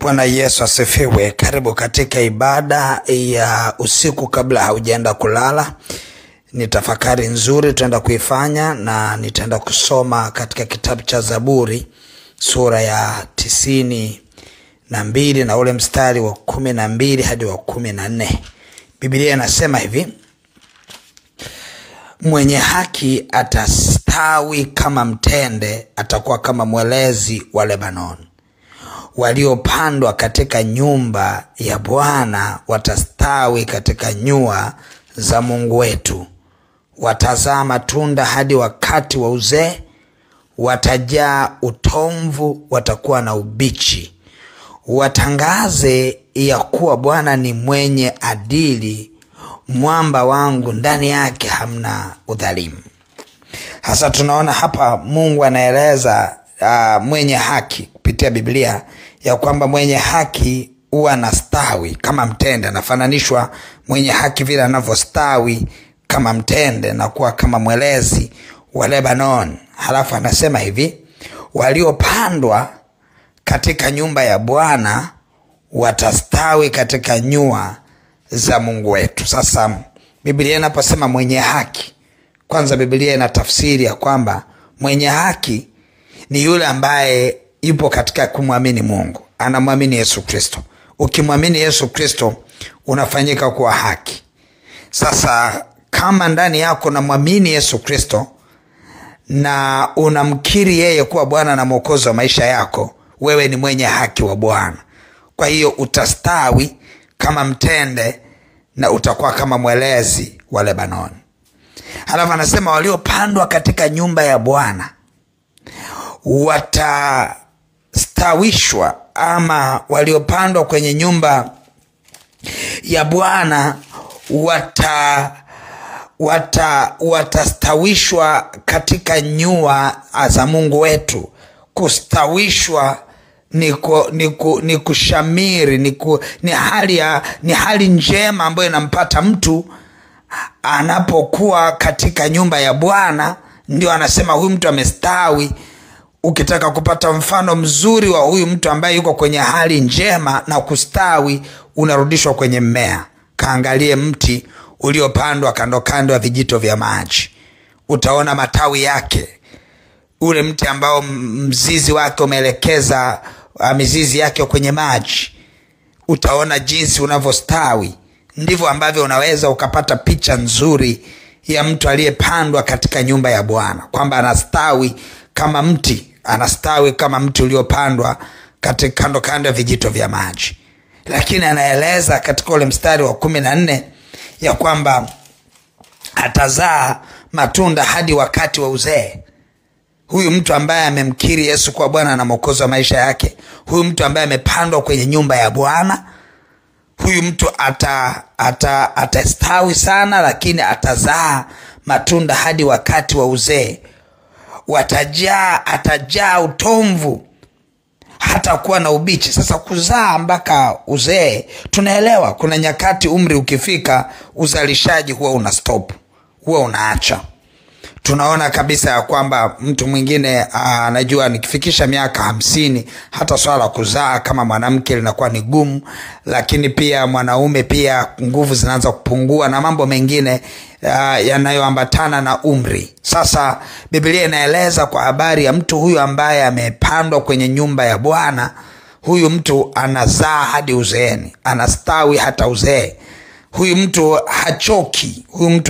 Bwana Yesu asifiwe. Karibu katika ibada ya usiku kabla haujaenda kulala. Ni tafakari nzuri tunaenda kuifanya, na nitaenda kusoma katika kitabu cha Zaburi sura ya 92 na ule mstari wa 12 hadi wa 14. Biblia inasema hivi: mwenye haki atastawi kama mtende, atakuwa kama mwelezi wa Lebanon. Waliopandwa katika nyumba ya Bwana watastawi katika nyua za Mungu wetu. Watazaa matunda hadi wakati wa uzee, watajaa utomvu, watakuwa na ubichi. Watangaze ya kuwa Bwana ni mwenye adili, mwamba wangu, ndani yake hamna udhalimu. Hasa tunaona hapa Mungu anaeleza mwenye haki kupitia Biblia ya kwamba mwenye haki huwa anastawi kama mtende. Anafananishwa mwenye haki vile anavyostawi kama mtende na kuwa kama mwelezi wa Lebanon. Halafu anasema hivi: waliopandwa katika nyumba ya Bwana watastawi katika nyua za Mungu wetu. Sasa Biblia inaposema mwenye haki, kwanza Biblia ina tafsiri ya kwamba mwenye haki ni yule ambaye yupo katika kumwamini Mungu, anamwamini Yesu Kristo. Ukimwamini Yesu Kristo unafanyika kuwa haki. Sasa kama ndani yako unamwamini Yesu Kristo na unamkiri yeye kuwa Bwana na Mwokozi wa maisha yako, wewe ni mwenye haki wa Bwana. Kwa hiyo utastawi kama mtende na utakuwa kama mwelezi wa Lebanon. Halafu anasema waliopandwa katika nyumba ya Bwana watastawishwa, ama waliopandwa kwenye nyumba ya Bwana watastawishwa katika nyua za Mungu wetu. Kustawishwa ni kushamiri, ni hali njema ambayo inampata mtu anapokuwa katika nyumba ya Bwana. Ndio anasema huyu mtu amestawi. Ukitaka kupata mfano mzuri wa huyu mtu ambaye yuko kwenye hali njema na kustawi, unarudishwa kwenye mmea. Kaangalie mti uliopandwa kando kando ya vijito vya maji, utaona matawi yake. Ule mti ambao mzizi wake umeelekeza mizizi yake kwenye maji, utaona jinsi unavyostawi. Ndivyo ambavyo unaweza ukapata picha nzuri ya mtu aliyepandwa katika nyumba ya Bwana, kwamba anastawi kama mti, anastawi kama mti uliopandwa katika kando kando ya vijito vya maji. Lakini anaeleza katika ule mstari wa 14 ya kwamba atazaa matunda hadi wakati wa uzee. Huyu mtu ambaye amemkiri Yesu kwa Bwana na Mwokozi wa maisha yake, huyu mtu ambaye amepandwa kwenye nyumba ya Bwana, huyu mtu atastawi sana, lakini atazaa matunda hadi wakati wa uzee. Atajaa utomvu, hata kuwa na ubichi. Sasa kuzaa mpaka uzee, tunaelewa kuna nyakati umri ukifika uzalishaji huwa una stop, huwa unaacha. Tunaona kabisa ya kwamba mtu mwingine anajua nikifikisha miaka 50 hata swala kuzaa kama mwanamke linakuwa ni gumu. Lakini pia mwanaume pia nguvu zinaanza kupungua na mambo mengine yanayoambatana na umri. Sasa Biblia inaeleza kwa habari ya mtu huyu ambaye amepandwa kwenye nyumba ya Bwana. Huyu mtu anazaa hadi uzeeni, anastawi hata uzee. Huyu mtu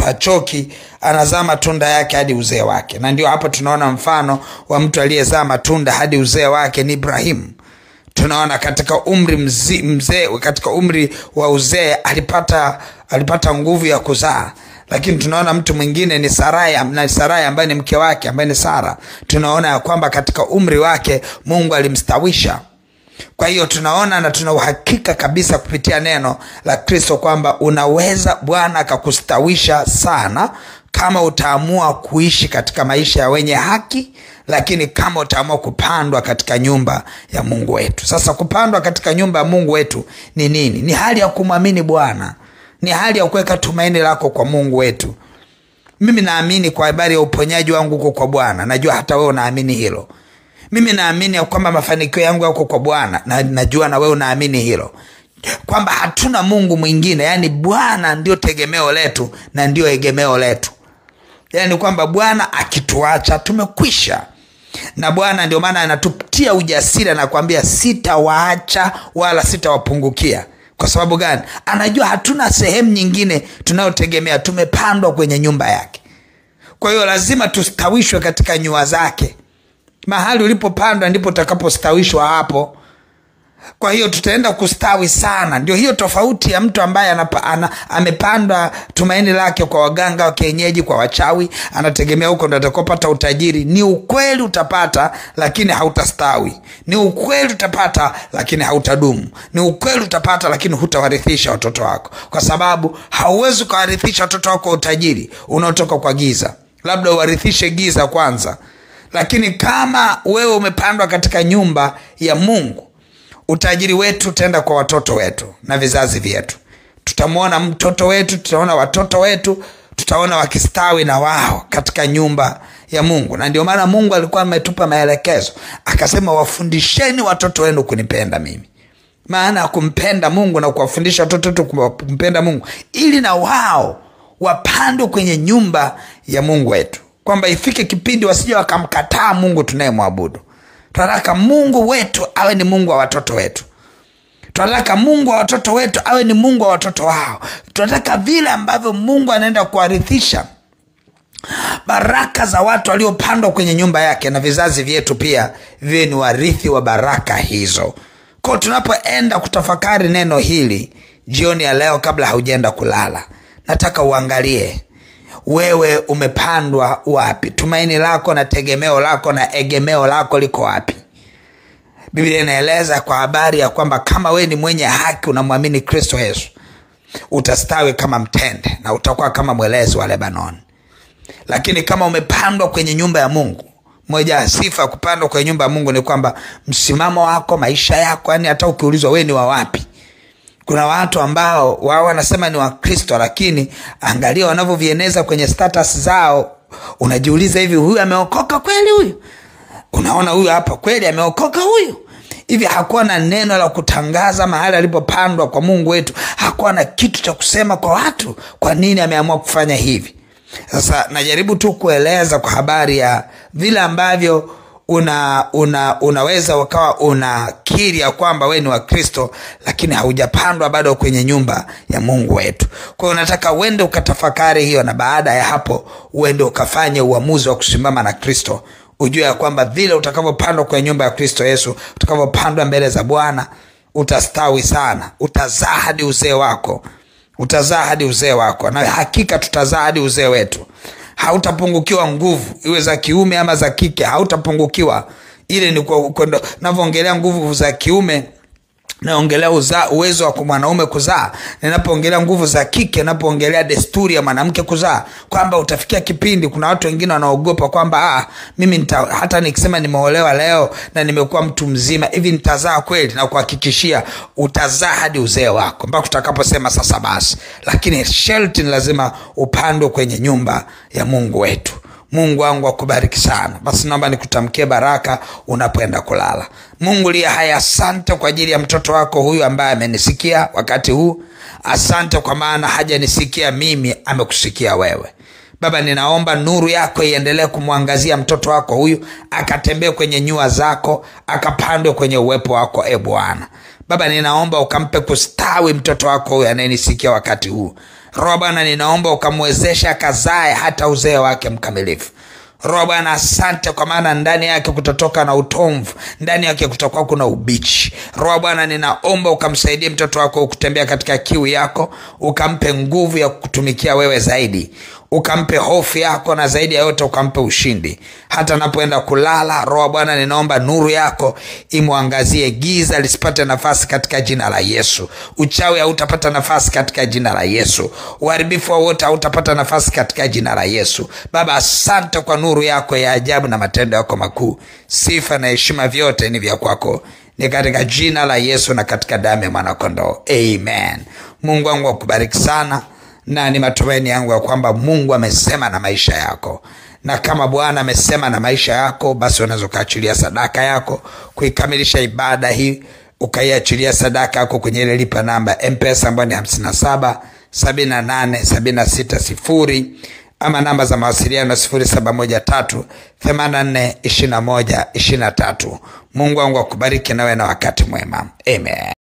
hachoki, anazaa matunda yake hadi uzee wake. Na ndio hapa tunaona mfano wa mtu aliyezaa matunda hadi uzee wake ni Ibrahimu. Tunaona katika umri mzee, katika umri wa uzee alipata nguvu ya kuzaa. Lakini tunaona mtu mwingine ni Sarai ambaye ni mke wake, ambaye ni Sara. Tunaona ya kwamba katika umri wake Mungu alimstawisha. Kwa hiyo tunaona na tuna uhakika kabisa kupitia neno la Kristo kwamba unaweza Bwana akakustawisha sana kama utaamua kuishi katika maisha ya wenye haki, lakini kama utaamua kupandwa katika nyumba ya Mungu wetu. Sasa kupandwa katika nyumba ya Mungu wetu ni nini? Ni hali ya kumwamini Bwana, ni hali ya kuweka tumaini lako kwa Mungu wetu. Mimi naamini kwa habari ya uponyaji wangu kwa Bwana, najua hata wewe unaamini hilo. Mimi naamini kwamba mafanikio yangu yako kwa Bwana, na najua na wewe unaamini hilo, kwamba hatuna Mungu mwingine. Yani Bwana ndio tegemeo letu na ndio egemeo letu. Yani kwamba Bwana akituacha tumekwisha. Na Bwana ndio maana anatupatia ujasiri na kuambia sitawaacha wala sitawapungukia. Kwa sababu gani? Anajua hatuna sehemu nyingine tunayotegemea, tumepandwa kwenye nyumba yake. Kwa hiyo lazima tustawishwe katika nyua zake. Mahali ulipopandwa ndipo utakapostawishwa hapo. Kwa hiyo tutaenda kustawi sana. Ndio hiyo tofauti ya mtu ambaye amepanda tumaini lake kwa waganga wa kienyeji, kwa wachawi, anategemea huko ndo atakopata utajiri. Ni ukweli utapata, lakini hautastawi. Ni ukweli utapata, lakini hautadumu. Ni ukweli utapata, lakini hutawarithisha watoto wako. Kwa sababu hauwezi kuwarithisha watoto wako utajiri unaotoka kwa giza. Labda uwarithishe giza kwanza. Lakini kama wewe umepandwa katika nyumba ya Mungu, utajiri wetu utaenda kwa watoto wetu na vizazi vyetu. Tutamuona mtoto wetu, tutaona watoto wetu, tutaona wakistawi na wao katika nyumba ya Mungu. Na ndio maana Mungu alikuwa ametupa maelekezo, akasema wafundisheni watoto wenu kunipenda mimi. Maana kumpenda Mungu na kuwafundisha watoto wetu kumpenda Mungu, ili na wao wapandwe kwenye nyumba ya Mungu wetu, kwamba ifike kipindi wasije wakamkataa Mungu tunayemwabudu. Tunataka Mungu wetu awe ni Mungu wa watoto wetu. Tunataka Mungu wa watoto wetu awe ni Mungu wa watoto wao. Tunataka vile ambavyo Mungu anaenda kuwarithisha baraka za watu waliopandwa kwenye nyumba yake, na vizazi vyetu pia viwe ni warithi wa baraka hizo. Kwa tunapoenda kutafakari neno hili jioni ya leo, kabla haujaenda kulala, nataka uangalie wewe umepandwa wapi. Tumaini lako na tegemeo lako na egemeo lako liko wapi? Biblia inaeleza kwa habari ya kwamba kama wewe ni mwenye haki, unamwamini Kristo Yesu, utastawi kama mtende na utakuwa kama mwelezi wa Lebanon. Lakini kama umepandwa kwenye nyumba ya Mungu, moja ya sifa ya kupandwa kwenye nyumba ya Mungu ni kwamba msimamo wako, maisha yako, yani hata ukiulizwa wewe ni wa wapi. Kuna watu ambao wao wanasema ni wa Kristo, lakini angalia wanavyovieneza kwenye status zao, unajiuliza hivi, huyu ameokoka kweli huyu? Unaona huyu hapa kweli ameokoka huyu? Hivi hakuwa na neno la kutangaza mahali alipopandwa kwa Mungu wetu? Hakuwa na kitu cha kusema kwa watu? Kwa nini ameamua kufanya hivi? Sasa najaribu tu kueleza kwa habari ya vile ambavyo unaweza wakawa unakiri ya kwamba wewe ni wa Kristo, lakini haujapandwa bado kwenye nyumba ya Mungu wetu. Kwa hiyo nataka uende ukatafakari hiyo, na baada ya hapo uende ukafanye uamuzi wa kusimama na Kristo. Ujue ya kwamba vile utakavyopandwa kwenye nyumba ya Kristo Yesu, utakavyopandwa mbele za Bwana, utastawi sana. Utazaa hadi uzee wako. Utazaa hadi uzee wako. Na hakika tutazaa hadi uzee wetu. Hautapungukiwa nguvu, iwe za kiume ama za kike, hautapungukiwa. Ile ni kwenda navyoongelea nguvu za kiume, naongelea uwezo wa mwanaume kuzaa. Ninapoongelea nguvu za kike, napoongelea desturi ya mwanamke kuzaa. Kwamba utafikia kipindi, kuna watu wengine wanaogopa kwamba mimi hata nikisema nimeolewa leo na nimekuwa mtu mzima hivi nitazaa kweli? Na kuhakikishia utazaa hadi uzee wako, mpaka utakaposema sasa basi. Lakini sharti ni lazima upandwe kwenye nyumba ya Mungu wetu. Mungu wangu akubariki sana. Basi naomba nikutamkie baraka unapoenda kulala. Mungu liye hai, asante kwa ajili ya mtoto wako huyu ambaye amenisikia wakati huu. Asante kwa maana hajanisikia mimi, amekusikia wewe. Baba, ninaomba nuru yako iendelee kumwangazia mtoto wako huyu, akatembee kwenye nyua zako, akapandwe kwenye uwepo wako, Bwana. Baba, ninaomba ukampe kustawi mtoto wako huyu anayenisikia wakati huu. Roho Bwana, ninaomba ukamwezesha akazae hata uzee wake mkamilifu. Roho Bwana, asante kwa maana ndani yake kutotoka na utomvu, ndani yake kutakuwa kuna ubichi. Roho Bwana, ninaomba ukamsaidie mtoto wako kutembea katika kiu yako, ukampe nguvu ya kutumikia wewe zaidi, ukampe hofu yako, na zaidi ya yote ukampe ushindi. Hata anapoenda kulala, Roho Bwana, ninaomba nuru yako imwangazie, giza lisipate nafasi katika jina la Yesu. Uchawi hautapata nafasi katika jina la Yesu. Uharibifu wote hautapata nafasi katika jina la Yesu. Baba, asante kwa nuru yako ya ajabu na matendo yako makuu. Sifa na heshima vyote ni vya kwako. Ni katika jina la Yesu na katika damu ya mwana kondoo. Amen. Mungu wangu akubariki sana, na ni matumaini yangu ya kwamba Mungu amesema na maisha yako. Na kama Bwana amesema na maisha yako, basi unaweza kuachilia sadaka yako kuikamilisha ibada hii. Ukaiachilia sadaka yako kwenye ile lipa namba M-Pesa ambayo ni 577876 ama namba za mawasiliano 0713842123. Mungu wangu akubariki nawe na wakati mwema. Amen.